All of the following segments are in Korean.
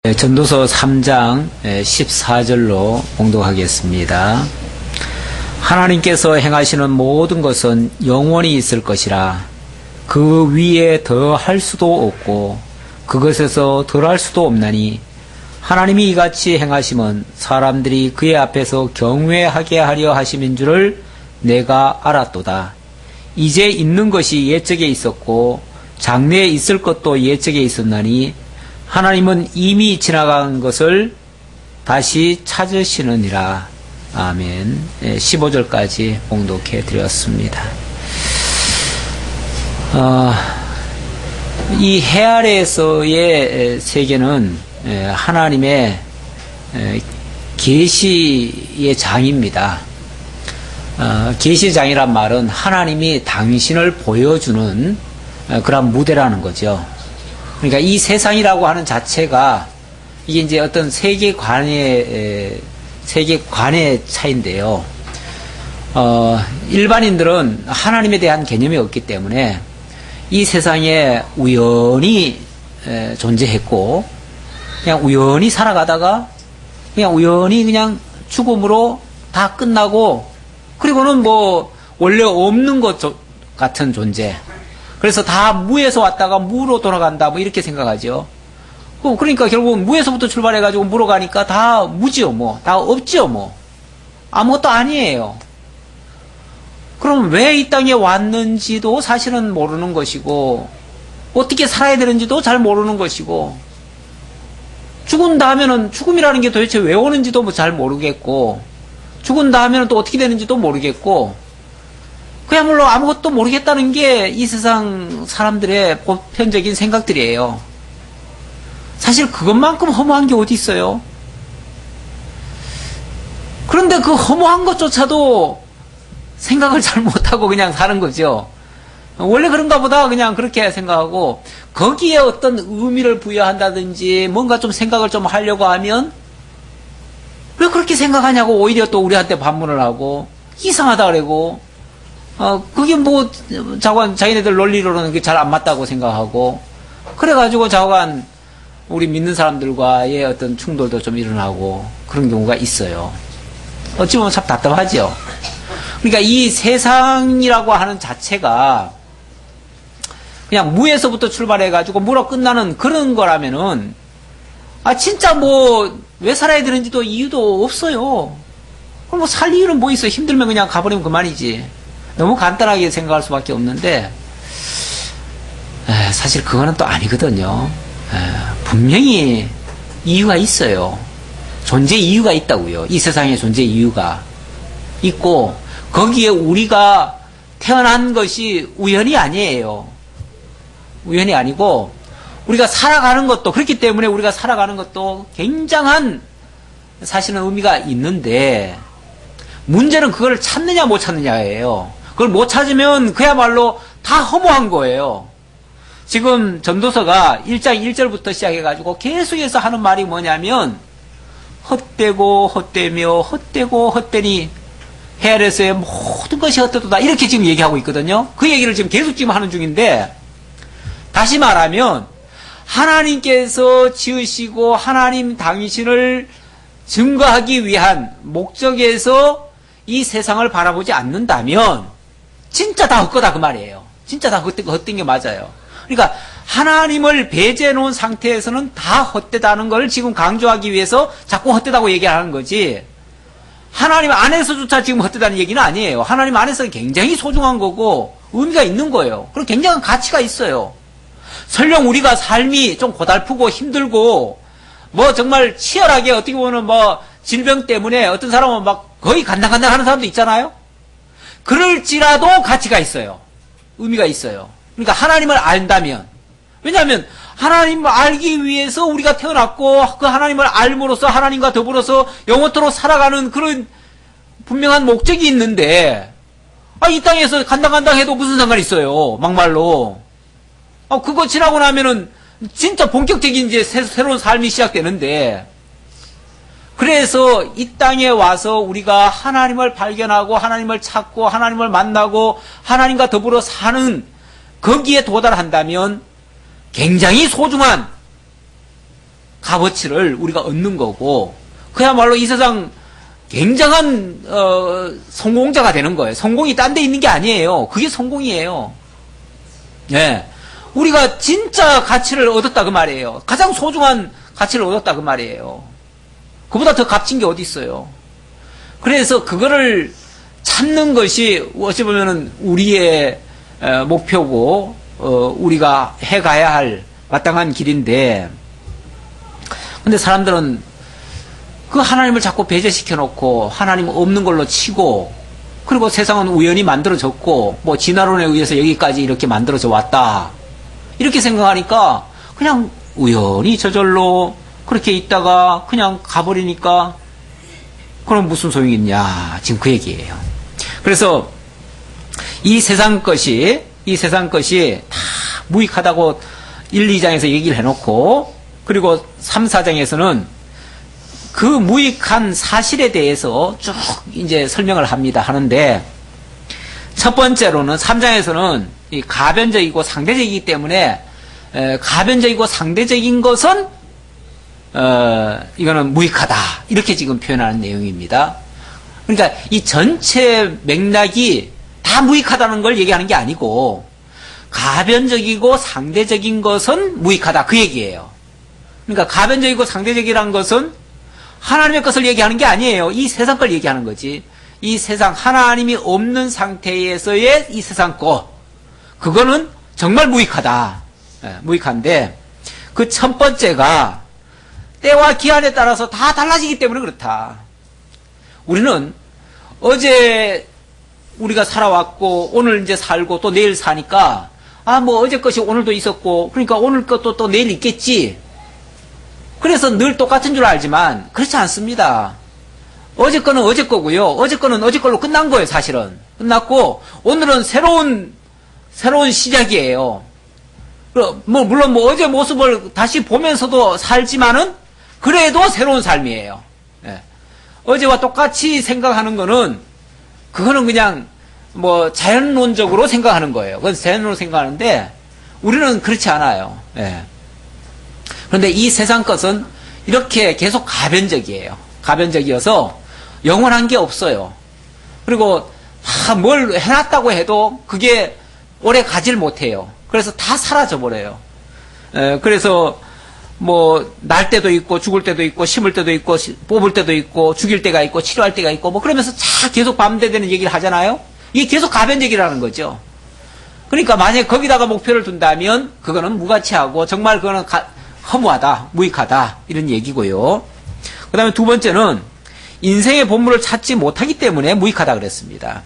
전도서 3장 14절로 봉독하겠습니다. 하나님께서 행하시는 모든 것은 영원히 있을 것이라. 그 위에 더 할 수도 없고 그것에서 덜 할 수도 없나니 하나님이 이같이 행하심은 사람들이 그의 앞에서 경외하게 하려 하심인 줄을 내가 알았도다. 이제 있는 것이 옛적에 있었고 장래에 있을 것도 옛적에 있었나니 하나님은 이미 지나간 것을 다시 찾으시느니라. 아멘. 15절까지 봉독해 드렸습니다. 이 해 아래에서의 세계는 하나님의 계시의 장입니다. 계시의 장이란 말은 하나님이 당신을 보여주는 그런 무대라는 거죠. 그러니까 이 세상이라고 하는 자체가 이게 이제 어떤 세계관의 차이인데요. 일반인들은 하나님에 대한 개념이 없기 때문에 이 세상에 우연히 존재했고 그냥 우연히 살아가다가 그냥 우연히 그냥 죽음으로 다 끝나고 그리고는 뭐 원래 없는 것 같은 존재. 그래서 다 무에서 왔다가 무로 돌아간다, 뭐 이렇게 생각하죠. 그러니까 결국은 무에서부터 출발해가지고 무로 가니까 다 무지요, 뭐. 다 없지요, 뭐. 아무것도 아니에요. 그럼 왜 이 땅에 왔는지도 사실은 모르는 것이고, 어떻게 살아야 되는지도 잘 모르는 것이고, 죽은 다음에는 죽음이라는 게 도대체 왜 오는지도 뭐 잘 모르겠고, 죽은 다음에는 또 어떻게 되는지도 모르겠고, 그야말로 아무것도 모르겠다는 게 이 세상 사람들의 보편적인 생각들이에요. 사실 그것만큼 허무한 게 어디 있어요? 그런데 그 허무한 것조차도 생각을 잘 못하고 그냥 사는 거죠. 원래 그런가 보다 그냥 그렇게 생각하고 거기에 어떤 의미를 부여한다든지 뭔가 좀 생각을 좀 하려고 하면 왜 그렇게 생각하냐고 오히려 또 우리한테 반문을 하고 이상하다 그러고 그게 뭐, 자기네들 논리로는 그게 잘 안 맞다고 생각하고, 그래가지고 자관, 우리 믿는 사람들과의 어떤 충돌도 좀 일어나고, 그런 경우가 있어요. 어찌 보면 참 답답하죠. 그러니까 이 세상이라고 하는 자체가, 그냥 무에서부터 출발해가지고 무로 끝나는 그런 거라면은, 진짜 뭐, 왜 살아야 되는지도 이유도 없어요. 그럼 뭐 살 이유는 뭐 있어? 힘들면 그냥 가버리면 그만이지. 너무 간단하게 생각할 수밖에 없는데 사실 그거는 또 아니거든요. 분명히 이유가 있어요. 존재 이유가 있다고요. 이 세상에 존재 이유가 있고 거기에 우리가 태어난 것이 우연이 아니에요. 우연이 아니고 우리가 살아가는 것도 그렇기 때문에 우리가 살아가는 것도 굉장한 사실은 의미가 있는데 문제는 그걸 찾느냐 못 찾느냐예요. 그걸 못 찾으면 그야말로 다 허무한 거예요. 지금 전도서가 1장 1절부터 시작해가지고 계속해서 하는 말이 뭐냐면 헛되고 헛되며 헛되고 헛되니 해 아래서의 모든 것이 헛되도다 이렇게 지금 얘기하고 있거든요. 그 얘기를 지금 계속 지금 하는 중인데 다시 말하면 하나님께서 지으시고 하나님 당신을 증거하기 위한 목적에서 이 세상을 바라보지 않는다면 진짜 다 헛거다 그 말이에요. 진짜 다 헛된 게 맞아요. 그러니까 하나님을 배제해 놓은 상태에서는 다 헛되다는 걸 지금 강조하기 위해서 자꾸 헛되다고 얘기하는 거지 하나님 안에서조차 지금 헛되다는 얘기는 아니에요. 하나님 안에서 굉장히 소중한 거고 의미가 있는 거예요. 그리고 굉장한 가치가 있어요. 설령 우리가 삶이 좀 고달프고 힘들고 뭐 정말 치열하게 어떻게 보면 뭐 질병 때문에 어떤 사람은 막 거의 간당간당 하는 사람도 있잖아요. 그럴지라도 가치가 있어요. 의미가 있어요. 그러니까 하나님을 안다면 왜냐하면 하나님을 알기 위해서 우리가 태어났고 그 하나님을 알므로써 하나님과 더불어서 영원토록 살아가는 그런 분명한 목적이 있는데 이 땅에서 간당간당 해도 무슨 상관이 있어요. 막말로 그거 지나고 나면은 진짜 본격적인 이제 새로운 삶이 시작되는데 그래서 이 땅에 와서 우리가 하나님을 발견하고 하나님을 찾고 하나님을 만나고 하나님과 더불어 사는 거기에 도달한다면 굉장히 소중한 값어치를 우리가 얻는 거고, 그야말로 이 세상 굉장한 성공자가 되는 거예요. 성공이 딴 데 있는 게 아니에요. 그게 성공이에요. 예. 우리가 진짜 가치를 얻었다 그 말이에요. 가장 소중한 가치를 얻었다 그 말이에요. 그보다 더 값진 게 어디 있어요. 그래서 그거를 찾는 것이 어찌 보면은 우리의 목표고 우리가 해가야 할 마땅한 길인데, 근데 사람들은 그 하나님을 자꾸 배제시켜 놓고 하나님 없는 걸로 치고, 그리고 세상은 우연히 만들어졌고 뭐 진화론에 의해서 여기까지 이렇게 만들어져 왔다 이렇게 생각하니까 그냥 우연히 저절로 그렇게 있다가 그냥 가버리니까 그럼 무슨 소용이 있냐, 지금 그 얘기예요. 그래서 이 세상 것이 다 무익하다고 1, 2장에서 얘기를 해놓고, 그리고 3, 4장에서는 그 무익한 사실에 대해서 쭉 이제 설명을 하는데, 첫 번째로는 3장에서는 이 가변적이고 상대적이기 때문에, 가변적이고 상대적인 것은 이거는 무익하다 이렇게 지금 표현하는 내용입니다. 그러니까 이 전체 맥락이 다 무익하다는 걸 얘기하는 게 아니고, 가변적이고 상대적인 것은 무익하다 그 얘기예요. 그러니까 가변적이고 상대적이라는 것은 하나님의 것을 얘기하는 게 아니에요. 이 세상 걸 얘기하는 거지. 이 세상, 하나님이 없는 상태에서의 이 세상 것, 그거는 정말 무익하다. 무익한데, 그 첫 번째가 때와 기한에 따라서 다 달라지기 때문에 그렇다. 우리는 어제 우리가 살아왔고 오늘 이제 살고 또 내일 사니까, 뭐 어제 것이 오늘도 있었고 그러니까 오늘 것도 또 내일 있겠지, 그래서 늘 똑같은 줄 알지만 그렇지 않습니다. 어제 거는 어제 거고요, 어제 거는 어제 걸로 끝난 거예요. 사실은 끝났고 오늘은 새로운 시작이에요. 뭐 물론 뭐 어제 모습을 다시 보면서도 살지만은 그래도 새로운 삶이에요. 예. 어제와 똑같이 생각하는 거는, 그거는 그냥 뭐 자연론적으로 생각하는 거예요. 그건 자연론으로 생각하는데 우리는 그렇지 않아요. 예. 그런데 이 세상 것은 이렇게 계속 가변적이에요. 가변적이어서 영원한 게 없어요. 그리고 뭘 해놨다고 해도 그게 오래 가지를 못해요. 그래서 다 사라져 버려요. 그래서 뭐 날 때도 있고 죽을 때도 있고 심을 때도 있고 뽑을 때도 있고 죽일 때가 있고 치료할 때가 있고 뭐 그러면서 계속 밤새되는 얘기를 하잖아요. 이게 계속 가변적이라는 거죠. 그러니까 만약에 거기다가 목표를 둔다면 그거는 무가치하고 정말 그거는 허무하다, 무익하다 이런 얘기고요. 그 다음에 두 번째는 인생의 본물을 찾지 못하기 때문에 무익하다 그랬습니다.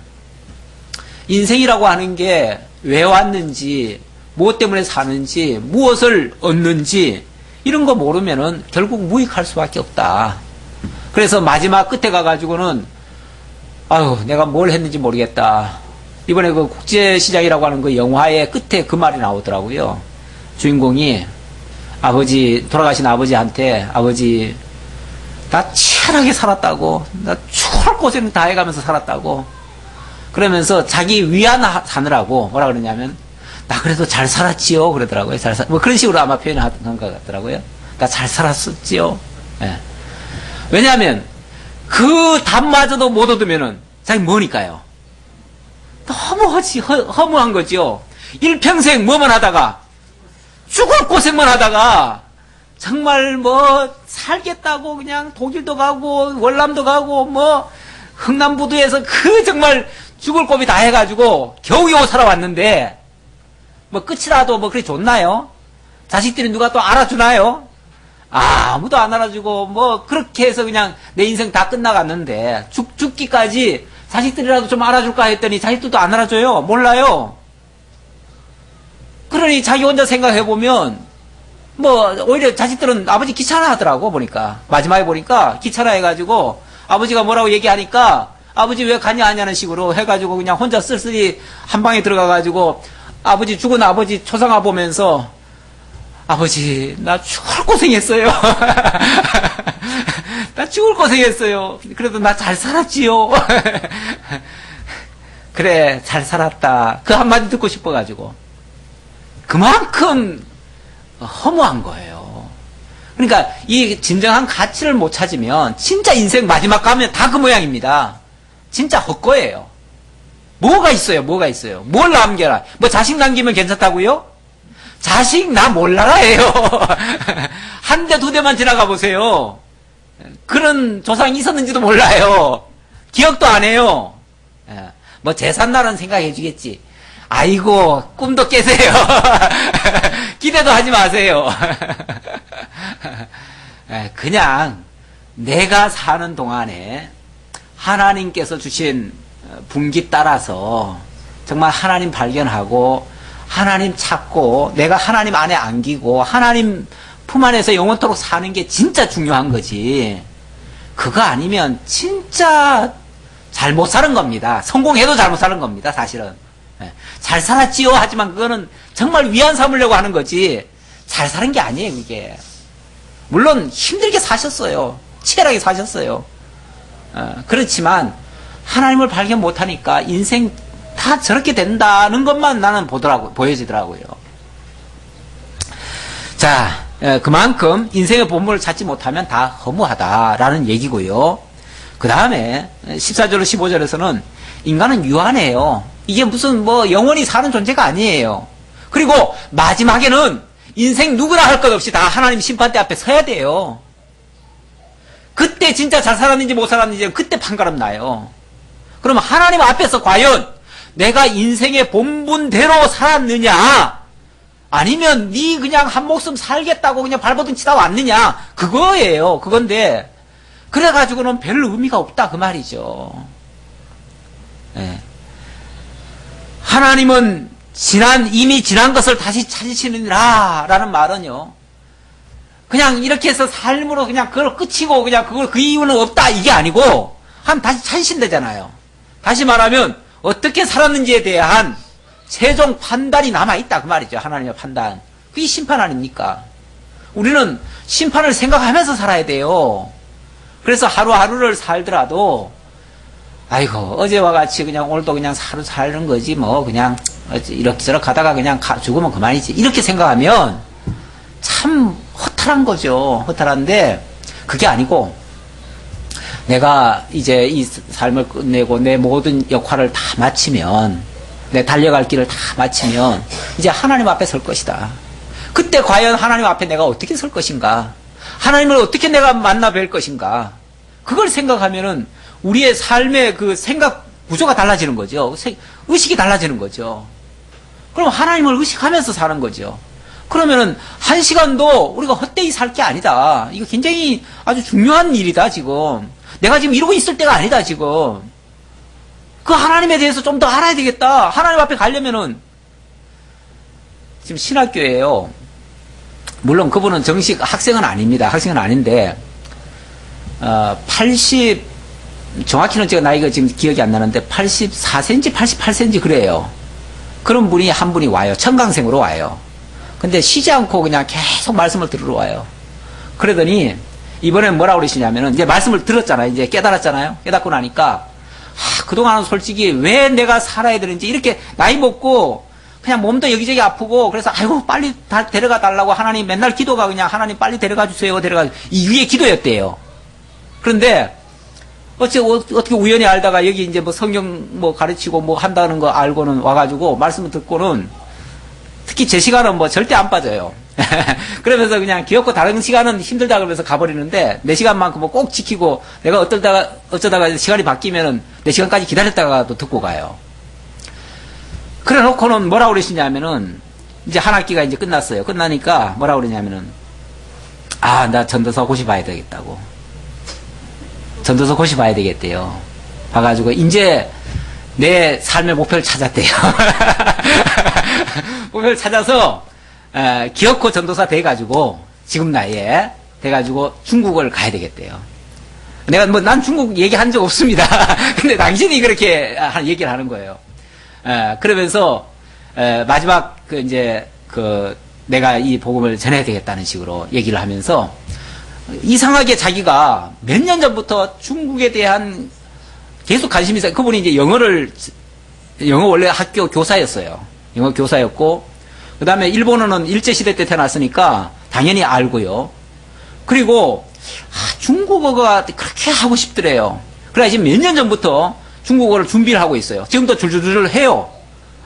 인생이라고 하는 게 왜 왔는지, 무엇 때문에 사는지, 무엇을 얻는지 이런 거 모르면은 결국 무익할 수밖에 없다. 그래서 마지막 끝에 가가지고는 아유 내가 뭘 했는지 모르겠다. 이번에 그 국제시장이라고 하는 그 영화의 끝에 그 말이 나오더라고요. 주인공이 돌아가신 아버지한테, 아버지 나 치열하게 살았다고, 나 추할 고생 다 해가면서 살았다고, 그러면서 자기 위안하느라고 뭐라 그러냐면 나 그래도 잘 살았지요 그러더라고요. 뭐 그런 식으로 아마 표현한 것 같더라고요. 나 잘 살았었지요. 예. 왜냐하면 그 답마저도 못 얻으면은 자기 뭐니까요. 너무 허무한 거죠. 일평생 뭐만 하다가, 죽을 고생만 하다가 정말 뭐 살겠다고 그냥 독일도 가고 월남도 가고 뭐 흥남부두에서 그 정말 죽을 고비 다 해가지고 겨우겨우 살아왔는데 뭐 끝이라도 뭐 그리 좋나요? 자식들이 누가 또 알아주나요? 아무도 안 알아주고 뭐 그렇게 해서 그냥 내 인생 다 끝나갔는데 죽기까지 자식들이라도 좀 알아줄까 했더니 자식들도 안 알아줘요. 몰라요. 그러니 자기 혼자 생각해보면 뭐 오히려 자식들은 아버지 귀찮아 하더라고. 보니까 마지막에 보니까 귀찮아 해가지고 아버지가 뭐라고 얘기하니까 아버지 왜 가냐 하냐는 식으로 해가지고 그냥 혼자 쓸쓸히 한 방에 들어가가지고 아버지 죽은 아버지 초상화 보면서 아버지 나 죽을 고생했어요. 나 죽을 고생했어요. 그래도 나 잘 살았지요. 그래 잘 살았다. 그 한마디 듣고 싶어가지고 그만큼 허무한 거예요. 그러니까 이 진정한 가치를 못 찾으면 진짜 인생 마지막 가면 다 그 모양입니다. 진짜 헛거예요. 뭐가 있어요? 뭐가 있어요? 뭘 남겨라? 뭐 자식 남기면 괜찮다고요? 자식 나 몰라라예요. 한 대, 두 대만 지나가 보세요. 그런 조상이 있었는지도 몰라요. 기억도 안 해요. 뭐 재산나라는 생각해 주겠지. 아이고, 꿈도 깨세요. 기대도 하지 마세요. 그냥 내가 사는 동안에 하나님께서 주신 분기 따라서 정말 하나님 발견하고 하나님 찾고 내가 하나님 안에 안기고 하나님 품 안에서 영원토록 사는 게 진짜 중요한 거지. 그거 아니면 진짜 잘못 사는 겁니다. 성공해도 잘못 사는 겁니다, 사실은. 잘 살았지요 하지만 그거는 정말 위안 삼으려고 하는 거지 잘 사는 게 아니에요. 그게 물론 힘들게 사셨어요. 치열하게 사셨어요. 그렇지만 하나님을 발견 못하니까 인생 다 저렇게 된다는 것만 나는 보여지더라고요. 자, 그만큼 인생의 본문을 찾지 못하면 다 허무하다라는 얘기고요. 그 다음에 14절로 15절에서는 인간은 유한해요. 이게 무슨 뭐 영원히 사는 존재가 아니에요. 그리고 마지막에는 인생 누구나 할 것 없이 다 하나님 심판대 앞에 서야 돼요. 그때 진짜 잘 살았는지 못 살았는지 그때 판가름 나요. 그러면 하나님 앞에서 과연 내가 인생의 본분대로 살았느냐 아니면 네 그냥 한 목숨 살겠다고 그냥 발버둥 치다 왔느냐 그거예요. 그건데 그래가지고는 별 의미가 없다 그 말이죠. 네. 하나님은 이미 지난 것을 다시 찾으시느니라 라는 말은요 그냥 이렇게 해서 삶으로 그냥 그걸 끝이고 그냥 그 이유는 없다 이게 아니고 다시 찾으신다잖아요. 다시 말하면 어떻게 살았는지에 대한 최종 판단이 남아있다 그 말이죠. 하나님의 판단. 그게 심판 아닙니까? 우리는 심판을 생각하면서 살아야 돼요. 그래서 하루하루를 살더라도 아이고 어제와 같이 그냥 오늘도 그냥 하루 사는 거지 뭐 그냥 이렇게저렇게 하다가 그냥 죽으면 그만이지 이렇게 생각하면 참 허탈한 거죠. 허탈한데 그게 아니고 내가 이제 이 삶을 끝내고 내 모든 역할을 다 마치면 내 달려갈 길을 다 마치면 이제 하나님 앞에 설 것이다. 그때 과연 하나님 앞에 내가 어떻게 설 것인가? 하나님을 어떻게 내가 만나 뵐 것인가? 그걸 생각하면은 우리의 삶의 그 생각 구조가 달라지는 거죠. 의식이 달라지는 거죠. 그럼 하나님을 의식하면서 사는 거죠. 그러면은 한 시간도 우리가 헛되이 살 게 아니다. 이거 굉장히 아주 중요한 일이다 지금. 내가 지금 이러고 있을 때가 아니다 지금. 그 하나님에 대해서 좀 더 알아야 되겠다. 하나님 앞에 가려면은 지금 신학교예요. 물론 그분은 정식 학생은 아닙니다. 학생은 아닌데 정확히는 제가 나이가 지금 기억이 안 나는데 84cm, 88cm 그래요. 그런 분이 한 분이 와요. 청강생으로 와요. 근데 쉬지 않고 그냥 계속 말씀을 들으러 와요. 그러더니 이번엔 뭐라고 그러시냐면은 이제 말씀을 들었잖아요. 이제 깨달았잖아요. 깨닫고 나니까 그동안은 솔직히 왜 내가 살아야 되는지 이렇게 나이 먹고 그냥 몸도 여기저기 아프고 그래서 아이고 빨리 데려가 달라고 하나님 맨날 기도가 그냥 하나님 빨리 데려가 주세요. 이 위에 기도였대요. 그런데 어떻게 우연히 알다가 여기 이제 뭐 성경 뭐 가르치고 뭐 한다는 거 알고는 와가지고 말씀을 듣고는 특히 제 시간은 뭐 절대 안 빠져요. 그러면서 그냥 귀엽고 다른 시간은 힘들다 그러면서 가버리는데 내 시간만큼은 꼭 지키고 내가 어쩌다가 시간이 바뀌면은 내 시간까지 기다렸다가 또 듣고 가요. 그래 놓고는 뭐라고 그러시냐면은 이제 한 학기가 이제 끝났어요. 끝나니까 뭐라고 그러냐면은 나 전도서 고시 봐야 되겠다고. 전도서 고시 봐야 되겠대요. 봐가지고 이제 내 삶의 목표를 찾았대요. 목표를 찾아서 기어코 전도사 돼가지고 지금 나이에 돼가지고 중국을 가야 되겠대요. 내가 난 중국 얘기한 적 없습니다. 근데 당신이 그렇게 얘기를 하는 거예요. 그러면서 마지막 내가 이 복음을 전해야 되겠다는 식으로 얘기를 하면서 이상하게 자기가 몇 년 전부터 중국에 대한 계속 관심이 있어요. 그분이 이제 영어 원래 학교 교사였어요. 영어 교사였고, 그 다음에 일본어는 일제시대 때 태어났으니까 당연히 알고요. 그리고 중국어가 그렇게 하고 싶더래요. 그래서 지금 몇 년 전부터 중국어를 준비를 하고 있어요. 지금도 줄줄줄 해요.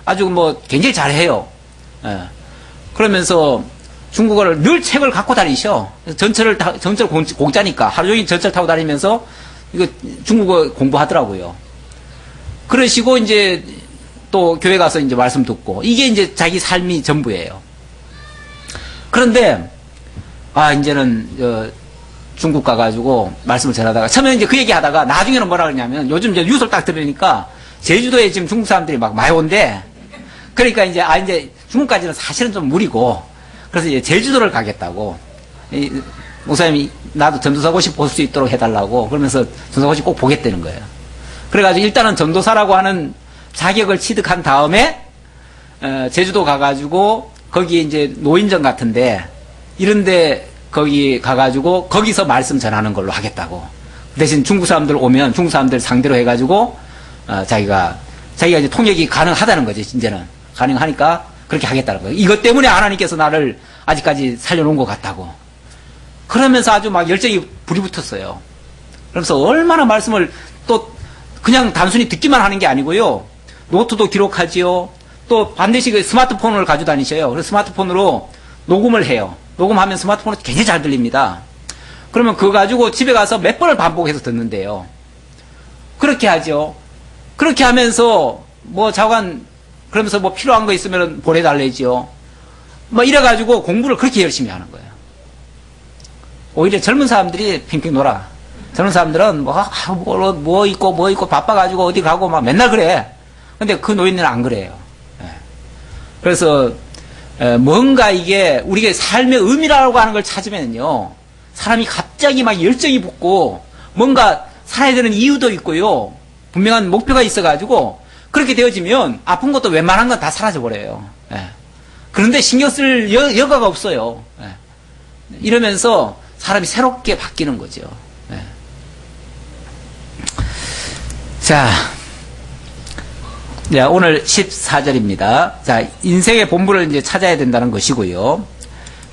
아주 뭐 굉장히 잘해요. 예. 그러면서 중국어를 늘 책을 갖고 다니셔. 전철 공짜니까 하루 종일 전철 타고 다니면서 이거 중국어 공부하더라고요. 그러시고 이제 또 교회 가서 이제 말씀 듣고 이게 이제 자기 삶이 전부예요. 그런데 이제는 중국 가가지고 말씀을 전하다가 처음에 이제 그 얘기 하다가 나중에는 뭐라 그러냐면 요즘 이제 뉴스를 딱 들으니까 제주도에 지금 중국 사람들이 막 많이 온대. 그러니까 이제 중국까지는 사실은 좀 무리고 그래서 이제 제주도를 가겠다고. 목사님이 나도 전도사고시 볼 수 있도록 해달라고 그러면서 전도사고시 꼭 보겠다는 거예요. 그래가지고 일단은 전도사라고 하는 자격을 취득한 다음에 제주도 가가지고 거기 이제 노인정 같은데 이런데 거기 가가지고 거기서 말씀 전하는 걸로 하겠다고. 대신 중국 사람들 오면 중국 사람들 상대로 해가지고 자기가 이제 통역이 가능하다는 거지. 이제는 가능하니까 그렇게 하겠다는 거예요. 이것 때문에 하나님께서 나를 아직까지 살려놓은 것 같다고. 그러면서 아주 막 열정이 불이 붙었어요. 그러면서 얼마나 말씀을 또 그냥 단순히 듣기만 하는 게 아니고요. 노트도 기록하지요. 또 반드시 스마트폰을 가지고 다니셔요. 그래서 스마트폰으로 녹음을 해요. 녹음하면 스마트폰으로 굉장히 잘 들립니다. 그러면 그거 가지고 집에 가서 몇 번을 반복해서 듣는데요. 그렇게 하죠. 그렇게 하면서 뭐 자관 그러면서 뭐 필요한 거 있으면 보내달래지요. 뭐 이래가지고 공부를 그렇게 열심히 하는 거예요. 오히려 젊은 사람들이 핑핑 놀아. 젊은 사람들은 뭐 있고 바빠가지고 어디 가고 막 맨날 그래. 근데 그 노인들은 안 그래요. 그래서 뭔가 이게 우리가 삶의 의미라고 하는 걸 찾으면요. 사람이 갑자기 막 열정이 붙고 뭔가 살아야 되는 이유도 있고요. 분명한 목표가 있어가지고 그렇게 되어지면 아픈 것도 웬만한 건 다 사라져버려요. 그런데 신경 쓸 여가가 없어요. 이러면서 사람이 새롭게 바뀌는 거죠. 자, 오늘 14절입니다. 자, 인생의 본부를 이제 찾아야 된다는 것이고요.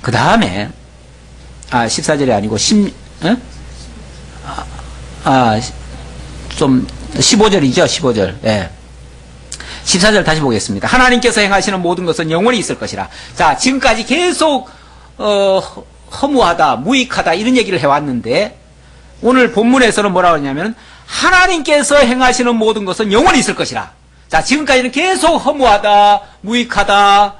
그 다음에, 14절이 아니고, 15절이죠, 15절. 예. 14절 다시 보겠습니다. 하나님께서 행하시는 모든 것은 영원히 있을 것이라. 자, 지금까지 계속, 허무하다, 무익하다, 이런 얘기를 해왔는데, 오늘 본문에서는 뭐라고 하냐면, 하나님께서 행하시는 모든 것은 영원히 있을 것이라. 자, 지금까지는 계속 허무하다, 무익하다,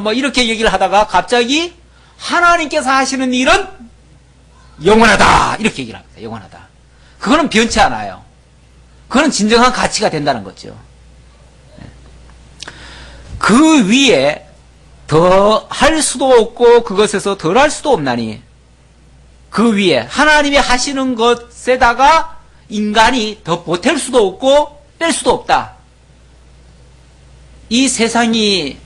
뭐, 이렇게 얘기를 하다가 갑자기 하나님께서 하시는 일은 영원하다. 이렇게 얘기를 합니다. 영원하다. 그거는 변치 않아요. 그거는 진정한 가치가 된다는 거죠. 그 위에 더 할 수도 없고 그것에서 덜 할 수도 없나니 그 위에 하나님이 하시는 것에다가 인간이 더 보탤 수도 없고 뺄 수도 없다. 이 세상이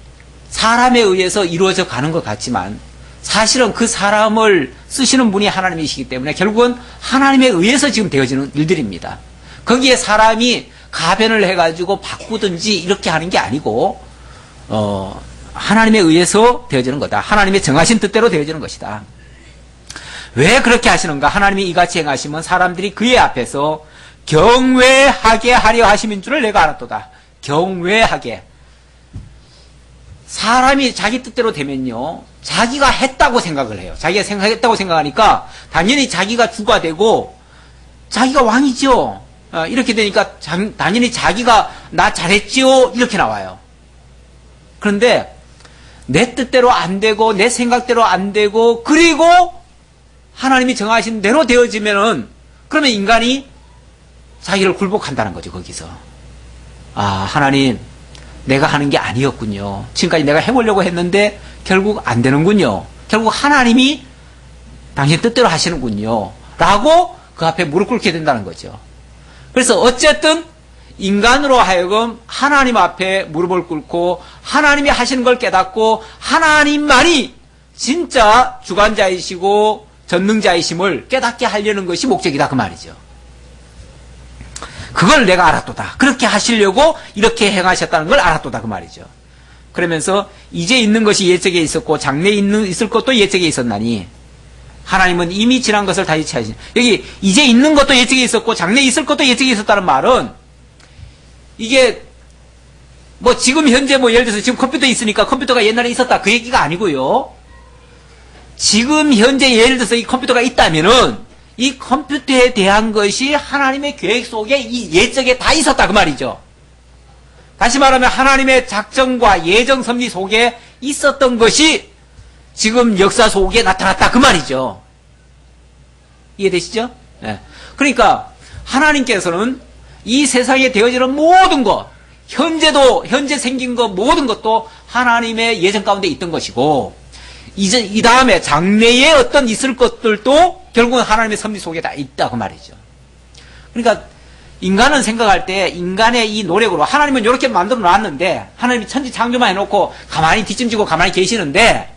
사람에 의해서 이루어져 가는 것 같지만 사실은 그 사람을 쓰시는 분이 하나님이시기 때문에 결국은 하나님에 의해서 지금 되어지는 일들입니다. 거기에 사람이 가변을 해가지고 바꾸든지 이렇게 하는 게 아니고 하나님에 의해서 되어지는 거다. 하나님의 정하신 뜻대로 되어지는 것이다. 왜 그렇게 하시는가? 하나님이 이같이 행하시면 사람들이 그의 앞에서 경외하게 하려 하심인 줄을 내가 알았도다. 경외하게. 사람이 자기 뜻대로 되면요, 자기가 했다고 생각을 해요. 자기가 생각했다고 생각하니까 당연히 자기가 주가 되고 자기가 왕이죠. 이렇게 되니까 당연히 자기가 나 잘했지요 이렇게 나와요. 그런데 내 뜻대로 안 되고 내 생각대로 안 되고 그리고 하나님이 정하신 대로 되어지면은 그러면 인간이 자기를 굴복한다는 거죠. 거기서 하나님 내가 하는 게 아니었군요. 지금까지 내가 해보려고 했는데 결국 안 되는군요. 결국 하나님이 당신 뜻대로 하시는군요. 라고 그 앞에 무릎 꿇게 된다는 거죠. 그래서 어쨌든 인간으로 하여금 하나님 앞에 무릎을 꿇고 하나님이 하시는 걸 깨닫고 하나님만이 진짜 주관자이시고 전능자이심을 깨닫게 하려는 것이 목적이다 그 말이죠. 그걸 내가 알았도다. 그렇게 하시려고 이렇게 행하셨다는 걸 알았도다 그 말이죠. 그러면서 이제 있는 것이 옛적에 있었고 장래에 있을 것도 옛적에 있었나니 하나님은 이미 지난 것을 다 예측하신. 여기 이제 있는 것도 예측이 있었고 장래에 있을 것도 예측이 있었다는 말은 이게 뭐 지금 현재 뭐 예를 들어서 지금 컴퓨터 있으니까 컴퓨터가 옛날에 있었다 그 얘기가 아니고요. 지금 현재 예를 들어서 이 컴퓨터가 있다면은 이 컴퓨터에 대한 것이 하나님의 계획 속에 이 예적에 다 있었다 그 말이죠. 다시 말하면 하나님의 작정과 예정 섭리 속에 있었던 것이 지금 역사 속에 나타났다 그 말이죠. 이해되시죠? 네. 그러니까 하나님께서는 이 세상에 되어지는 모든 것, 현재 생긴 것 모든 것도 하나님의 예정 가운데 있던 것이고 이제 이 다음에 장래에 어떤 있을 것들도 결국은 하나님의 섭리 속에 다 있다 그 말이죠. 그러니까 인간은 생각할 때 인간의 이 노력으로 하나님은 이렇게 만들어 놨는데 하나님이 천지 창조만 해놓고 가만히 뒷짐지고 가만히 계시는데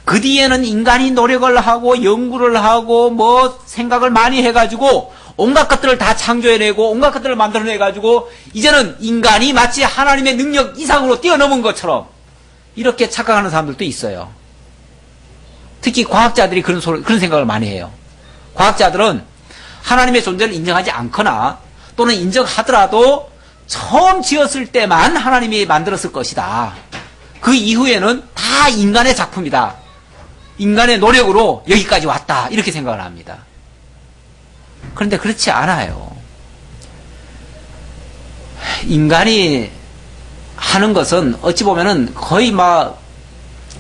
그 뒤에는 인간이 노력을 하고 연구를 하고 뭐 생각을 많이 해가지고 온갖 것들을 다 창조해내고 온갖 것들을 만들어내가지고 이제는 인간이 마치 하나님의 능력 이상으로 뛰어넘은 것처럼 이렇게 착각하는 사람들도 있어요. 특히 과학자들이 그런 생각을 많이 해요. 과학자들은 하나님의 존재를 인정하지 않거나 또는 인정하더라도 처음 지었을 때만 하나님이 만들었을 것이다. 그 이후에는 다 인간의 작품이다. 인간의 노력으로 여기까지 왔다. 이렇게 생각을 합니다. 그런데 그렇지 않아요. 인간이 하는 것은 어찌 보면은 거의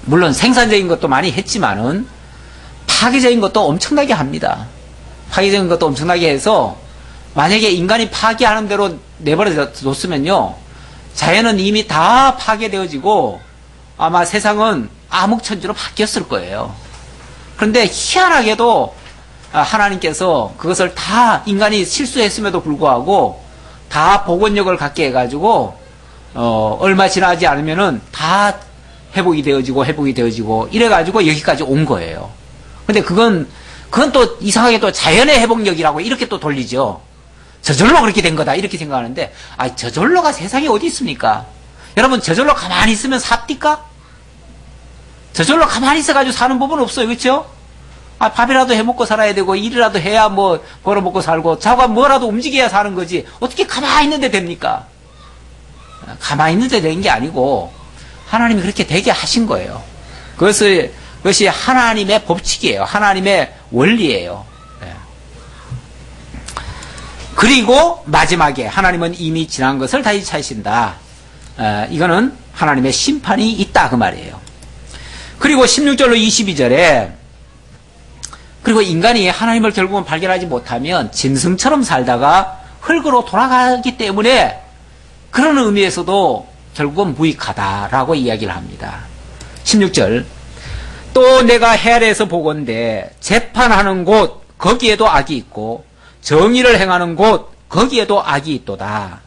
물론 생산적인 것도 많이 했지만은 파괴적인 것도 엄청나게 합니다. 파괴적인 것도 엄청나게 해서 만약에 인간이 파괴하는 대로 내버려 뒀으면요 자연은 이미 다 파괴되어지고 아마 세상은 암흑천지로 바뀌었을 거예요. 그런데 희한하게도 하나님께서 그것을 다 인간이 실수했음에도 불구하고 다 복원력을 갖게 해가지고 얼마 지나지 않으면은 다 회복이 되어지고 이래가지고 여기까지 온 거예요. 근데 그건 또 이상하게 또 자연의 회복력이라고 이렇게 또 돌리죠. 저절로 그렇게 된 거다 이렇게 생각하는데 저절로가 세상에 어디 있습니까? 여러분 저절로 가만히 있으면 삽니까? 저절로 가만히 있어가지고 사는 법은 없어요. 그렇죠? 밥이라도 해먹고 살아야 되고 일이라도 해야 뭐 벌어먹고 살고 자가 뭐라도 움직여야 사는 거지 어떻게 가만히 있는데 됩니까? 가만히 있는데 되는 게 아니고 하나님이 그렇게 되게 하신 거예요. 그것이 하나님의 법칙이에요. 하나님의 원리예요. 네. 그리고 마지막에 하나님은 이미 지난 것을 다 잊으신다. 이거는 하나님의 심판이 있다 그 말이에요. 그리고 16절로 22절에 그리고 인간이 하나님을 결국은 발견하지 못하면 짐승처럼 살다가 흙으로 돌아가기 때문에 그런 의미에서도 결국은 무익하다라고 이야기를 합니다. 16절 또 내가 해 아래에서 보건대 재판하는 곳 거기에도 악이 있고 정의를 행하는 곳 거기에도 악이 있도다.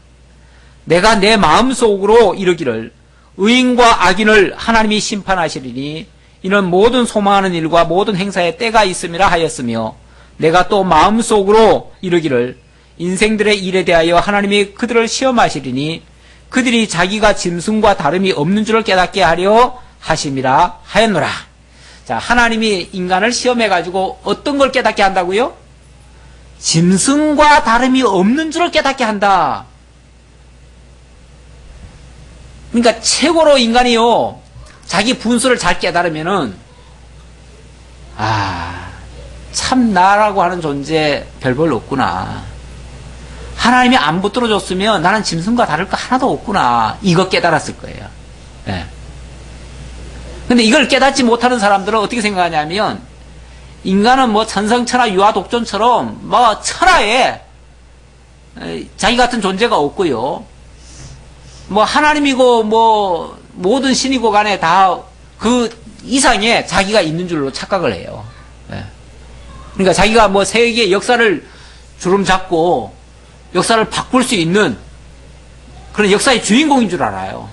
내가 내 마음속으로 이르기를 의인과 악인을 하나님이 심판하시리니 이는 모든 소망하는 일과 모든 행사에 때가 있음이라 하였으며 내가 또 마음속으로 이르기를 인생들의 일에 대하여 하나님이 그들을 시험하시리니 그들이 자기가 짐승과 다름이 없는 줄을 깨닫게 하려 하심이라 하였노라. 자, 하나님이 인간을 시험해가지고 어떤 걸 깨닫게 한다고요? 짐승과 다름이 없는 줄을 깨닫게 한다. 그러니까 최고로 인간이요 자기 분수를 잘 깨달으면은 참 나라고 하는 존재 별 볼 없구나. 하나님이 안 붙들어줬으면 나는 짐승과 다를 거 하나도 없구나. 이거 깨달았을 거예요. 네. 근데 이걸 깨닫지 못하는 사람들은 어떻게 생각하냐면 인간은 뭐 천상천하 유아독존처럼 뭐 천하에 자기 같은 존재가 없고요. 뭐 하나님이고 뭐 모든 신이고 간에 다 그 이상에 자기가 있는 줄로 착각을 해요. 네. 그러니까 자기가 뭐 세계의 역사를 주름 잡고 역사를 바꿀 수 있는 그런 역사의 주인공인 줄 알아요.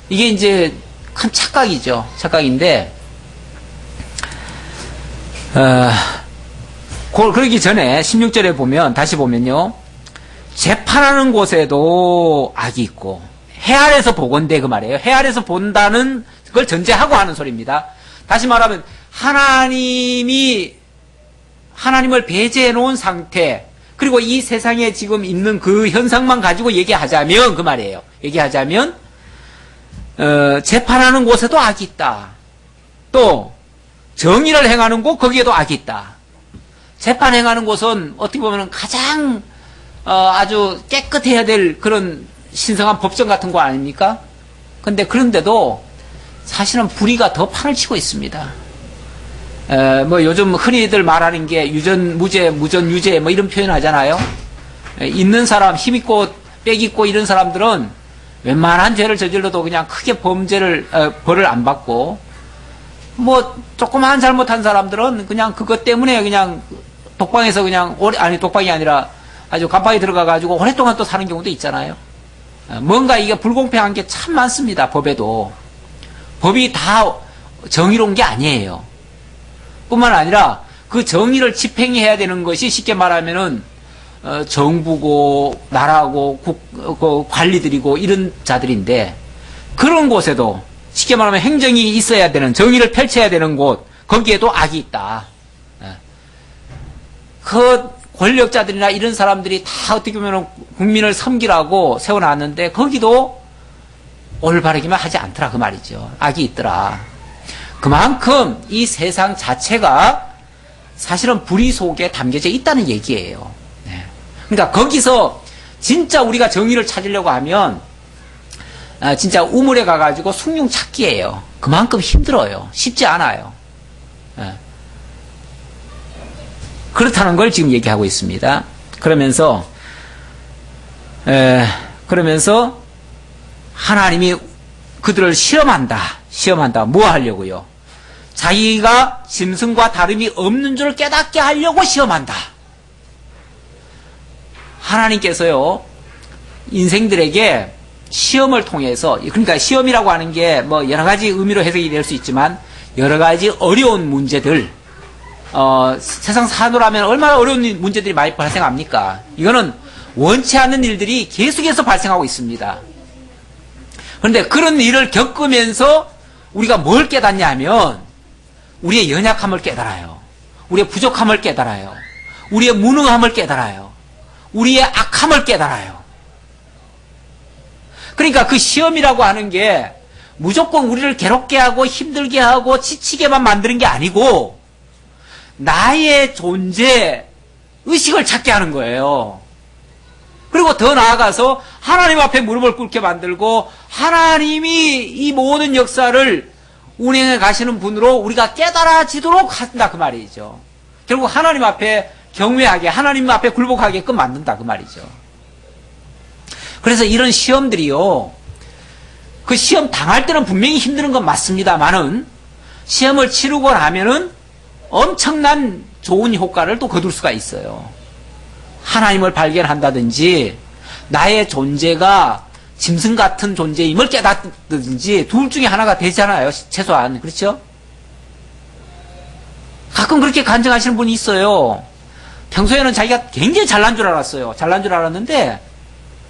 이게 이제 큰 착각이죠. 착각인데 그러기 전에 16절에 보면 다시 보면요. 재판하는 곳에도 악이 있고 해 아래서 보건대 그 말이에요. 해 아래서 본다는 걸 전제하고 하는 소리입니다. 다시 말하면 하나님을 배제해 놓은 상태, 그리고 이 세상에 지금 있는 그 현상만 가지고 얘기하자면, 그 말이에요. 얘기하자면, 재판하는 곳에도 악이 있다. 또, 정의를 행하는 곳, 거기에도 악이 있다. 재판 행하는 곳은 어떻게 보면 가장, 아주 깨끗해야 될 그런 신성한 법정 같은 거 아닙니까? 근데 그런데도 사실은 불의가 더 판을 치고 있습니다. 뭐 요즘 흔히들 말하는 게 유전, 무죄, 무전, 유죄 뭐 이런 표현 하잖아요. 있는 사람, 힘있고, 빽있고 이런 사람들은 웬만한 죄를 저질러도 그냥 크게 벌을 안 받고, 뭐 조그마한 잘못한 사람들은 그냥 그것 때문에 그냥 독방에서 그냥 독방이 아니라 아주 감방에 들어가가지고 오랫동안 또 사는 경우도 있잖아요. 뭔가 이게 불공평한 게 참 많습니다. 법에도. 법이 다 정의로운 게 아니에요. 뿐만 아니라 그 정의를 집행해야 되는 것이 쉽게 말하면은 정부고 나라고 관리들이고 이런 자들인데, 그런 곳에도 쉽게 말하면 행정이 있어야 되는, 정의를 펼쳐야 되는 곳, 거기에도 악이 있다. 그 권력자들이나 이런 사람들이 다 어떻게 보면 국민을 섬기라고 세워놨는데 거기도 올바르게만 하지 않더라, 그 말이죠. 악이 있더라. 그만큼 이 세상 자체가 사실은 불의 속에 담겨져 있다는 얘기예요. 그러니까 거기서 진짜 우리가 정의를 찾으려고 하면 진짜 우물에 가가지고 숭늉 찾기예요. 그만큼 힘들어요. 쉽지 않아요. 그렇다는 걸 지금 얘기하고 있습니다. 그러면서 하나님이 그들을 시험한다. 뭐 하려고요? 자기가 짐승과 다름이 없는 줄 깨닫게 하려고 시험한다. 하나님께서요, 인생들에게 시험을 통해서, 그러니까 시험이라고 하는 게 뭐 여러 가지 의미로 해석이 될 수 있지만, 여러 가지 어려운 문제들, 세상 사노라면 얼마나 어려운 문제들이 많이 발생합니까? 이거는 원치 않는 일들이 계속해서 발생하고 있습니다. 그런데 그런 일을 겪으면서 우리가 뭘 깨닫냐 하면, 우리의 연약함을 깨달아요. 우리의 부족함을 깨달아요. 우리의 무능함을 깨달아요. 우리의 악함을 깨달아요. 그러니까 그 시험이라고 하는 게 무조건 우리를 괴롭게 하고 힘들게 하고 지치게만 만드는 게 아니고, 나의 존재 의식을 찾게 하는 거예요. 그리고 더 나아가서 하나님 앞에 무릎을 꿇게 만들고, 하나님이 이 모든 역사를 운행해 가시는 분으로 우리가 깨달아지도록 한다, 그 말이죠. 결국 하나님 앞에 경외하게, 하나님 앞에 굴복하게끔 만든다, 그 말이죠. 그래서 이런 시험들이요, 그 시험 당할 때는 분명히 힘든 건 맞습니다만은, 시험을 치르고 나면은 엄청난 좋은 효과를 또 거둘 수가 있어요. 하나님을 발견한다든지, 나의 존재가 짐승 같은 존재임을 깨닫든지, 둘 중에 하나가 되잖아요, 최소한. 그렇죠? 가끔 그렇게 간증하시는 분이 있어요. 평소에는 자기가 굉장히 잘난 줄 알았어요. 잘난 줄 알았는데,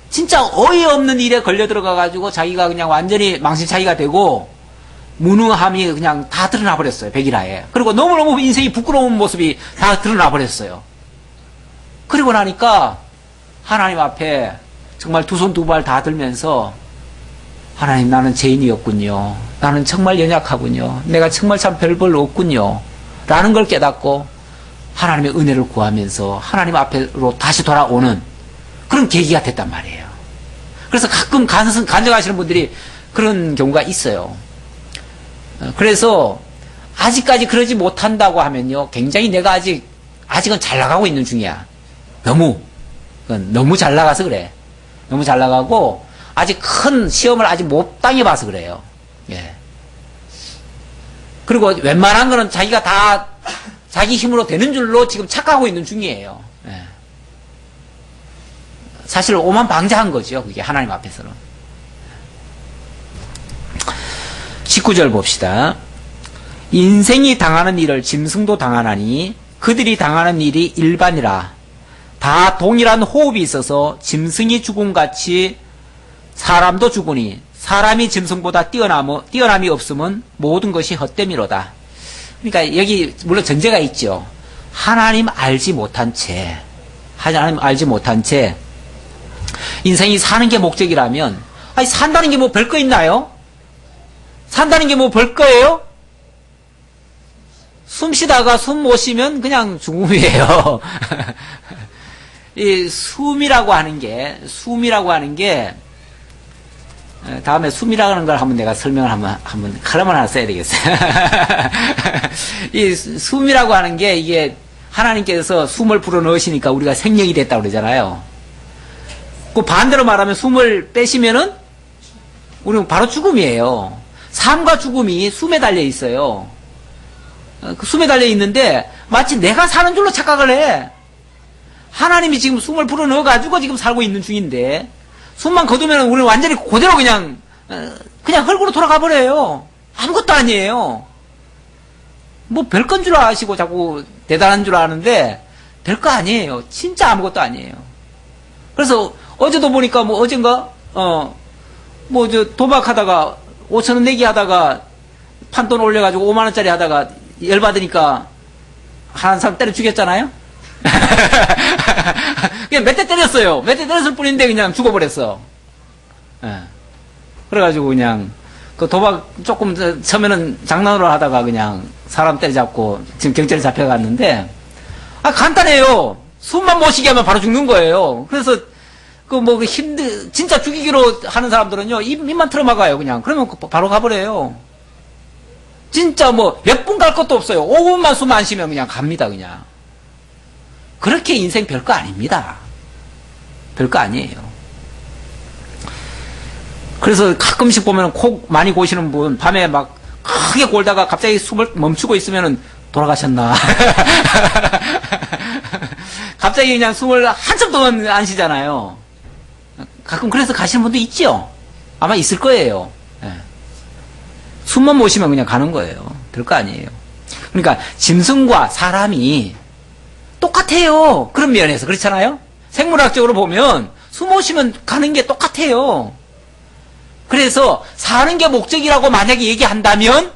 진짜 어이없는 일에 걸려 들어가가지고 자기가 그냥 완전히 망신차기가 되고, 무능함이 그냥 다 드러나 버렸어요, 백일하에. 그리고 너무너무 인생이 부끄러운 모습이 다 드러나 버렸어요. 그리고 나니까 하나님 앞에 정말 두 손 두 발 다 들면서, 하나님, 나는 죄인이었군요. 나는 정말 연약하군요. 내가 정말 참 별 볼 없군요. 라는 걸 깨닫고 하나님의 은혜를 구하면서 하나님 앞으로 다시 돌아오는 그런 계기가 됐단 말이에요. 그래서 가끔 간증하시는 분들이 그런 경우가 있어요. 그래서 아직까지 그러지 못한다고 하면요, 굉장히 내가 아직은 잘 나가고 있는 중이야. 너무 잘 나가서 그래. 너무 잘 나가고 아직 큰 시험을 아직 못 당해봐서 그래요. 예. 그리고 웬만한 거는 자기가 다 자기 힘으로 되는 줄로 지금 착각하고 있는 중이에요. 예. 사실 오만 방자한 거죠, 그게 하나님 앞에서는. 19절 봅시다. 인생이 당하는 일을 짐승도 당하나니 그들이 당하는 일이 일반이라. 다 동일한 호흡이 있어서 짐승이 죽음같이 사람도 죽으니 사람이 짐승보다 뛰어남이 없으면 모든 것이 헛됨이로다. 그러니까 여기 물론 전제가 있죠. 하나님 알지 못한 채, 하나님 알지 못한 채 인생이 사는 게 목적이라면, 아니 산다는 게 뭐 별거 있나요? 산다는 게 뭐 별거예요? 숨 쉬다가 숨 못 쉬면 그냥 죽음이에요. 이 숨이라고 하는 게 다음에 숨이라는 걸 한번 내가 설명을 한번 칼럼을 하나 써야 되겠어요. 이 숨이라고 하는 게 이게 하나님께서 숨을 불어 넣으시니까 우리가 생명이 됐다고 그러잖아요. 그 반대로 말하면 숨을 빼시면은 우리는 바로 죽음이에요. 삶과 죽음이 숨에 달려 있어요. 그 숨에 달려 있는데 마치 내가 사는 줄로 착각을 해. 하나님이 지금 숨을 불어 넣어가지고 지금 살고 있는 중인데 숨만 거두면 우리는 완전히 그대로 그냥 흙으로 돌아가 버려요. 아무것도 아니에요. 뭐 별건 줄 아시고 자꾸 대단한 줄 아는데 별거 아니에요. 진짜 아무것도 아니에요. 그래서 어제도 보니까 뭐 어젠가 뭐 저 도박하다가 5,000원 내기 하다가 판돈 올려가지고 5만원짜리 하다가 열받으니까 한 사람 때려 죽였잖아요. 그냥 몇 대 때렸어요. 몇 대 때렸을 뿐인데 그냥 죽어버렸어. 예. 그래가지고 그냥 그 도박 조금 처음에는 장난으로 하다가 그냥 사람 때려잡고 지금 경찰에 잡혀갔는데, 간단해요. 숨만 못 쉬게 하면 바로 죽는 거예요. 그래서 진짜 죽이기로 하는 사람들은요, 입만 틀어막아요, 그냥. 그러면 바로 가버려요. 진짜 뭐, 몇 분 갈 것도 없어요. 5분만 숨 안 쉬면 그냥 갑니다, 그냥. 그렇게 인생 별거 아닙니다. 별거 아니에요. 그래서 가끔씩 보면 코 많이 고시는 분, 밤에 막 크게 골다가 갑자기 숨을 멈추고 있으면은 돌아가셨나. 갑자기 그냥 숨을 한참 동안 안 쉬잖아요. 가끔 그래서 가시는 분도 있죠? 아마 있을 거예요. 네. 숨만 못 쉬면 그냥 가는 거예요. 별거 아니에요. 그러니까 짐승과 사람이 똑같아요. 그런 면에서. 그렇잖아요? 생물학적으로 보면 숨 못 쉬면 가는 게 똑같아요. 그래서 사는 게 목적이라고 만약에 얘기한다면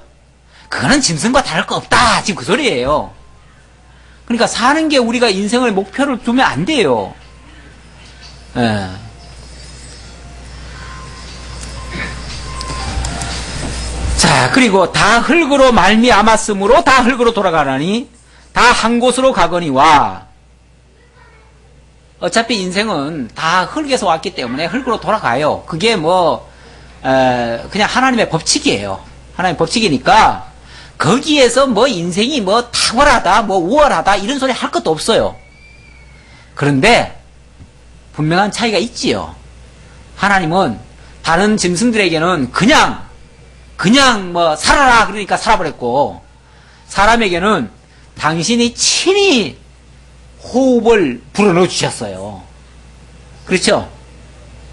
그거는 짐승과 다를 거 없다. 지금 그 소리예요. 그러니까 사는 게 우리가 인생을 목표를 두면 안 돼요. 예. 자, 그리고 다 흙으로 말미암았으므로 다 흙으로 돌아가나니 다 한 곳으로 가거니와. 어차피 인생은 다 흙에서 왔기 때문에 흙으로 돌아가요. 그게 그냥 하나님의 법칙이에요. 하나님의 법칙이니까 거기에서 인생이 탁월하다, 우월하다 이런 소리 할 것도 없어요. 그런데 분명한 차이가 있지요. 하나님은 다른 짐승들에게는 그냥 살아라 그러니까 살아버렸고, 사람에게는 당신이 친히 호흡을 불어넣어 주셨어요. 그렇죠?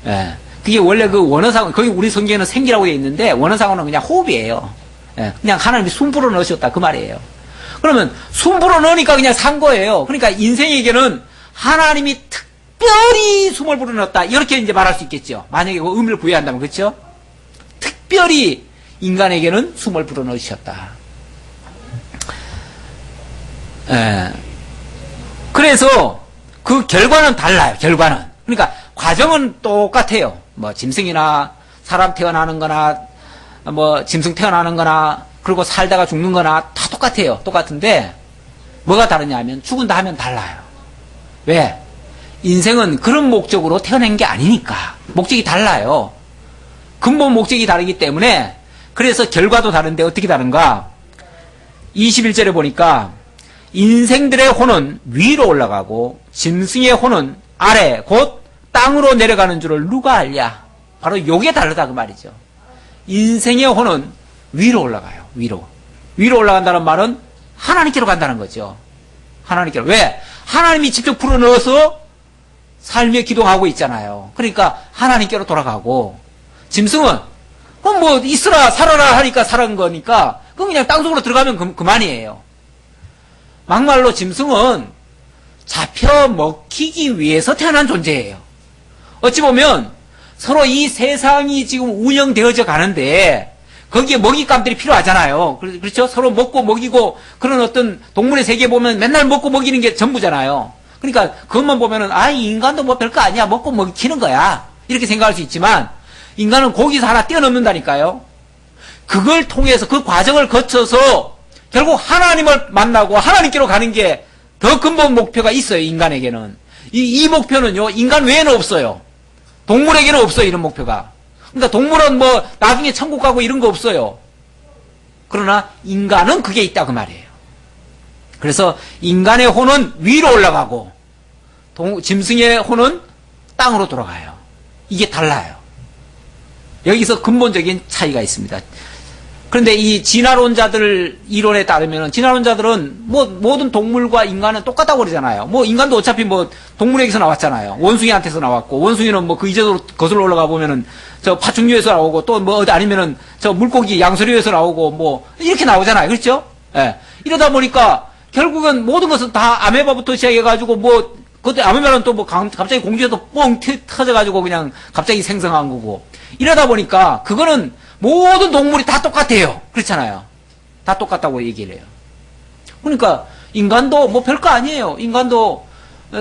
예. 그게 원래 그 원어상은, 거기 우리 성경에는 생기라고 되어 있는데, 원어상은 그냥 호흡이에요. 예. 그냥 하나님이 숨 불어넣으셨다. 그 말이에요. 그러면 숨 불어넣으니까 그냥 산 거예요. 그러니까 인생에게는 하나님이 특별히 숨을 불어넣었다. 이렇게 이제 말할 수 있겠죠. 만약에 그 의미를 부여한다면, 그렇죠? 특별히 인간에게는 숨을 불어넣으셨다. 예. 그래서 그 결과는 달라요. 결과는. 그러니까 과정은 똑같아요. 짐승이나 사람 태어나는 거나 짐승 태어나는 거나 그리고 살다가 죽는 거나 다 똑같아요. 똑같은데 뭐가 다르냐 하면 죽은다 하면 달라요. 왜? 인생은 그런 목적으로 태어난 게 아니니까. 목적이 달라요. 근본 목적이 다르기 때문에. 그래서 결과도 다른데 어떻게 다른가? 21절에 보니까 인생들의 혼은 위로 올라가고 짐승의 혼은 아래 곧 땅으로 내려가는 줄을 누가 알랴? 바로 요게 다르다 그 말이죠. 인생의 혼은 위로 올라가요. 위로 올라간다는 말은 하나님께로 간다는 거죠. 하나님께로. 왜? 하나님이 직접 불어넣어서 삶에 기동하고 있잖아요. 그러니까 하나님께로 돌아가고, 짐승은 있으라 살아라 하니까 살은 거니까 그럼 그냥 땅속으로 들어가면 그만이에요. 막말로 짐승은 잡혀 먹히기 위해서 태어난 존재예요. 어찌 보면 서로 이 세상이 지금 운영되어져 가는데 거기에 먹잇감들이 필요하잖아요. 그렇죠? 서로 먹고 먹이고 그런 어떤 동물의 세계 보면 맨날 먹고 먹이는 게 전부잖아요. 그러니까 그것만 보면은 인간도 뭐 별거 아니야. 먹고 먹이는 거야. 이렇게 생각할 수 있지만 인간은 거기서 하나 뛰어넘는다니까요. 그걸 통해서 그 과정을 거쳐서 결국 하나님을 만나고 하나님께로 가는 게 더 근본 목표가 있어요. 인간에게는. 이 목표는요. 인간 외에는 없어요. 동물에게는 없어요. 이런 목표가. 그러니까 동물은 뭐 나중에 천국 가고 이런 거 없어요. 그러나 인간은 그게 있다 그 말이에요. 그래서 인간의 혼은 위로 올라가고 짐승의 혼은 땅으로 돌아가요. 이게 달라요. 여기서 근본적인 차이가 있습니다. 그런데 이 진화론자들 이론에 따르면 진화론자들은 뭐 모든 동물과 인간은 똑같다고 그러잖아요. 뭐 인간도 어차피 뭐 동물에게서 나왔잖아요. 원숭이한테서 나왔고 원숭이는 뭐 그 이제로 거슬러 올라가 보면은 저 파충류에서 나오고 또 뭐 어디 아니면은 저 물고기 양서류에서 나오고 뭐 이렇게 나오잖아요. 그렇죠? 예. 이러다 보니까 결국은 모든 것은 다 아메바부터 시작해가지고 뭐 그때 아메바는 또 뭐 갑자기 공중에서 뻥 터져가지고 그냥 갑자기 생성한 거고 이러다 보니까 그거는 모든 동물이 다 똑같아요. 그렇잖아요. 다 똑같다고 얘기를 해요. 그러니까 인간도 뭐 별거 아니에요. 인간도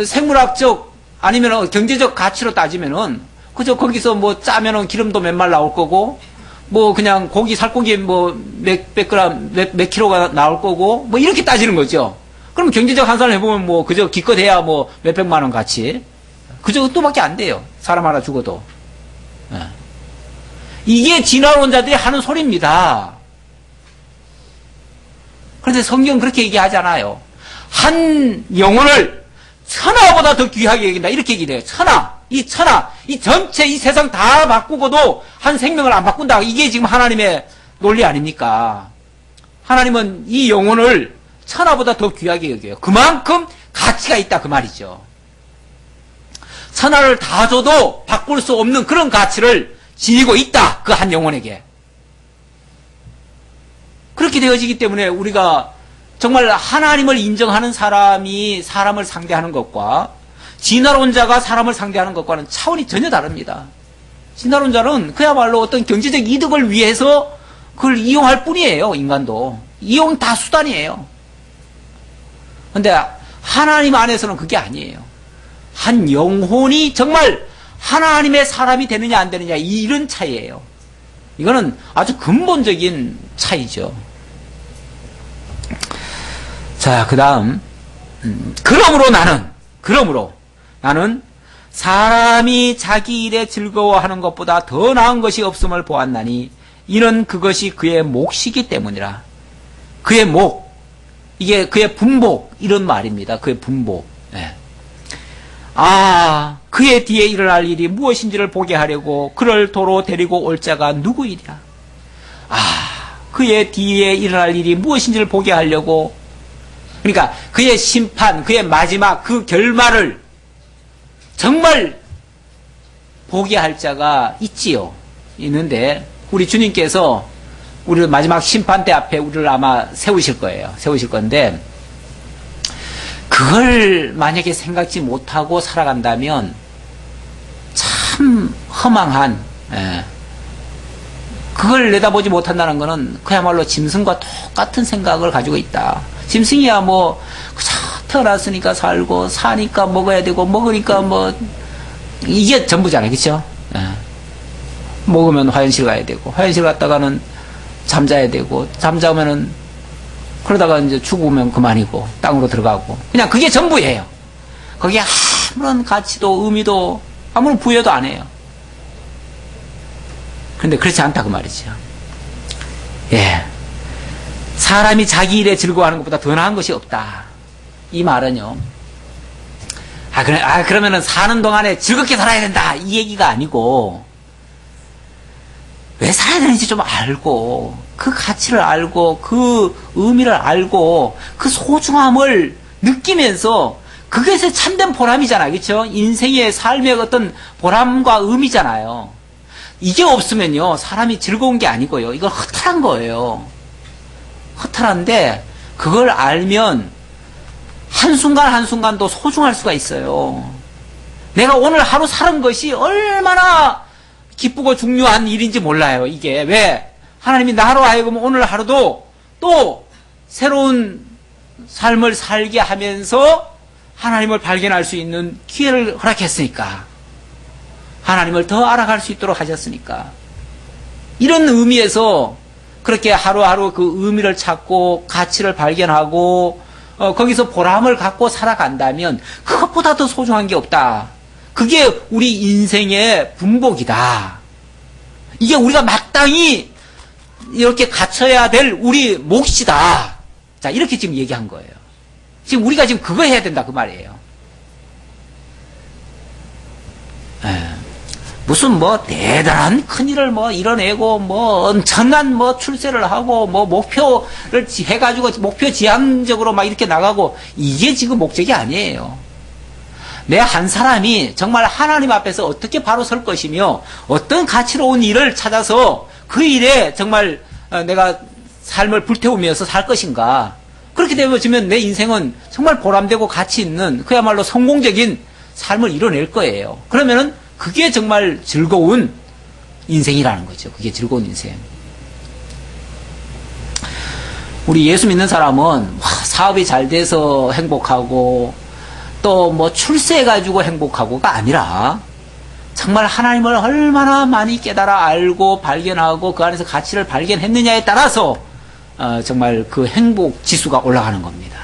생물학적 아니면 경제적 가치로 따지면은 그저 거기서 뭐 짜면은 기름도 몇 말 나올 거고 뭐 그냥 고기 살코기 뭐 몇백 그램 몇 킬로가 나올 거고 뭐 이렇게 따지는 거죠. 그럼 경제적 환산을 해보면 뭐 그저 기껏해야 뭐 몇백만 원 가치 그저 그것도밖에 안 돼요. 사람 하나 죽어도. 예. 이게 진화론자들이 하는 소리입니다. 그런데 성경은 그렇게 얘기하잖아요. 한 영혼을 천하보다 더 귀하게 여긴다. 이렇게 얘기해요. 천하. 이 전체 이 세상 다 바꾸고도 한 생명을 안 바꾼다. 이게 지금 하나님의 논리 아닙니까? 하나님은 이 영혼을 천하보다 더 귀하게 여겨요. 그만큼 가치가 있다. 그 말이죠. 천하를 다 줘도 바꿀 수 없는 그런 가치를 지니고 있다. 그 한 영혼에게. 그렇게 되어지기 때문에 우리가 정말 하나님을 인정하는 사람이 사람을 상대하는 것과 진화론자가 사람을 상대하는 것과는 차원이 전혀 다릅니다. 진화론자는 그야말로 어떤 경제적 이득을 위해서 그걸 이용할 뿐이에요. 인간도. 이용 다 수단이에요. 그런데 하나님 안에서는 그게 아니에요. 한 영혼이 정말 하나님의 사람이 되느냐 안 되느냐 이런 차이예요. 이거는 아주 근본적인 차이죠. 자, 그 다음 그러므로 나는 사람이 자기 일에 즐거워하는 것보다 더 나은 것이 없음을 보았나니 이는 그것이 그의 몫이기 때문이라. 그의 몫, 이게 그의 분복 이런 말입니다. 그의 분복. 네. 그의 뒤에 일어날 일이 무엇인지를 보게 하려고 그를 도로 데리고 올 자가 누구이랴. 그의 뒤에 일어날 일이 무엇인지를 보게 하려고, 그러니까 그의 심판, 그의 마지막 그 결말을 정말 보게 할 자가 있지요. 있는데 우리 주님께서 우리를 마지막 심판대 앞에 우리를 아마 세우실 거예요. 세우실 건데 그걸 만약에 생각지 못하고 살아간다면 참 허망한, 그걸 내다보지 못한다는 것은 그야말로 짐승과 똑같은 생각을 가지고 있다. 짐승이야 뭐 태어났으니까 살고 사니까 먹어야 되고 먹으니까 뭐 이게 전부잖아요. 그렇죠? 먹으면 화장실 가야 되고 화장실 갔다가는 잠자야 되고 잠자면은 그러다가 이제 죽으면 그만이고 땅으로 들어가고 그냥 그게 전부예요. 거기에 아무런 가치도 의미도 아무런 부여도 안 해요. 그런데 그렇지 않다 그 말이죠. 예, 사람이 자기 일에 즐거워하는 것보다 더 나은 것이 없다. 이 말은요. 그러면은 사는 동안에 즐겁게 살아야 된다 이 얘기가 아니고 왜 살아야 되는지 좀 알고 그 가치를 알고 그 의미를 알고 그 소중함을 느끼면서 그것이 참된 보람이잖아요. 그렇죠? 인생의 삶의 어떤 보람과 의미잖아요. 이게 없으면요 사람이 즐거운 게 아니고요. 이건 허탈한 거예요. 허탈한데 그걸 알면 한순간 한순간도 소중할 수가 있어요. 내가 오늘 하루 사는 것이 얼마나 기쁘고 중요한 일인지 몰라요. 이게 왜? 하나님이 나로 하여금 오늘 하루도 또 새로운 삶을 살게 하면서 하나님을 발견할 수 있는 기회를 허락했으니까, 하나님을 더 알아갈 수 있도록 하셨으니까, 이런 의미에서 그렇게 하루하루 그 의미를 찾고 가치를 발견하고 거기서 보람을 갖고 살아간다면 그것보다 더 소중한 게 없다. 그게 우리 인생의 분복이다. 이게 우리가 마땅히 이렇게 갖춰야 될 우리 몫이다. 자, 이렇게 지금 얘기한 거예요. 지금 우리가 지금 그거 해야 된다 그 말이에요. 무슨 뭐 대단한 큰일을 뭐 이뤄내고 뭐 엄청난 뭐 출세를 하고 뭐 목표를 해가지고 목표 지향적으로 막 이렇게 나가고, 이게 지금 목적이 아니에요. 내 한 사람이 정말 하나님 앞에서 어떻게 바로 설 것이며 어떤 가치로운 일을 찾아서 그 일에 정말 내가 삶을 불태우면서 살 것인가. 그렇게 되면 내 인생은 정말 보람되고 가치 있는 그야말로 성공적인 삶을 이뤄낼 거예요. 그러면은 그게 정말 즐거운 인생이라는 거죠. 그게 즐거운 인생. 우리 예수 믿는 사람은 사업이 잘 돼서 행복하고 또 뭐 출세해가지고 행복하고가 아니라 정말 하나님을 얼마나 많이 깨달아 알고 발견하고 그 안에서 가치를 발견했느냐에 따라서 정말 그 행복 지수가 올라가는 겁니다.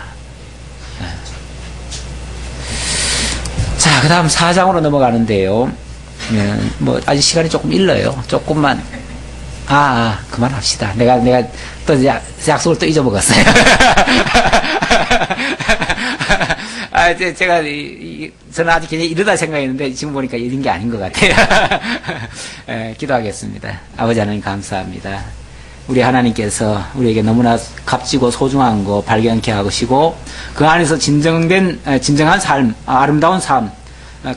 자, 그 다음 4장으로 넘어가는데요. 뭐 아직 시간이 조금 일러요. 조금만. 그만합시다. 내가 또 약속을 또 잊어먹었어요. 제가 저는 아직 그냥 이러다 생각했는데 지금 보니까 이런 게 아닌 것 같아요. 기도하겠습니다. 아버지 하나님 감사합니다. 우리 하나님께서 우리에게 너무나 값지고 소중한 거 발견케 하시고 그 안에서 진정한 삶, 아름다운 삶,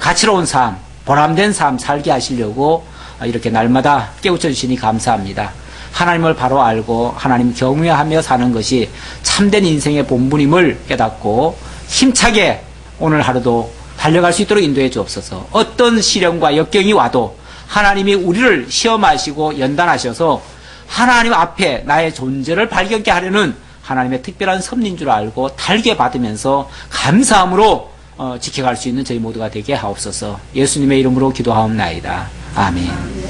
가치로운 삶, 보람된 삶 살게 하시려고 이렇게 날마다 깨우쳐 주시니 감사합니다. 하나님을 바로 알고 하나님 경외하며 사는 것이 참된 인생의 본분임을 깨닫고 힘차게 오늘 하루도 달려갈 수 있도록 인도해 주옵소서. 어떤 시련과 역경이 와도 하나님이 우리를 시험하시고 연단하셔서 하나님 앞에 나의 존재를 발견케 하려는 하나님의 특별한 섭리인 줄 알고 달게 받으면서 감사함으로 지켜갈 수 있는 저희 모두가 되게 하옵소서. 예수님의 이름으로 기도하옵나이다. 아멘.